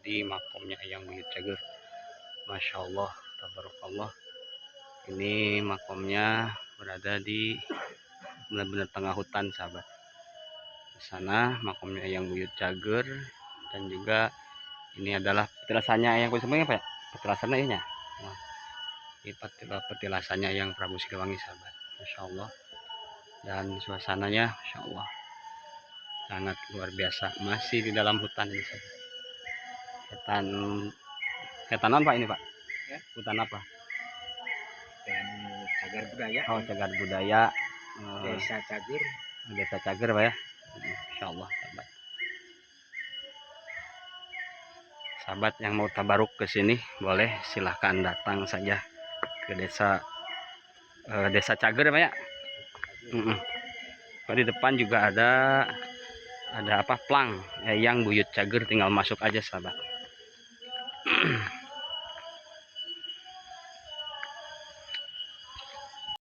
di makomnya Eyang Buyut Cager. Masya Allah, tabarakallah. Ini makomnya berada di benar-benar tengah hutan, sahabat. Di sana makomnya Eyang Buyut Cager, dan juga ini adalah petilasannya Eyang Buyut Cager, Pak ya? Petilasannya ini ya. Nah, ini petilasannya Eyang Prabu Siliwangi, sahabat. Masya Allah. Dan suasananya Masya Allah sangat luar biasa, masih di dalam hutan ini, sahabat. Hutanan Pak ini, Pak? Ya. Hutan apa? Dan cagar budaya. Oh, cagar budaya. Desa Cager. Desa Cager, Pak ya. Insya Allah, sahabat. Sahabat yang mau tabaruk ke sini boleh silahkan datang saja ke desa Cager, Pak ya. Di depan juga ada apa, plang Eyang Buyut Cager, tinggal masuk aja, sahabat.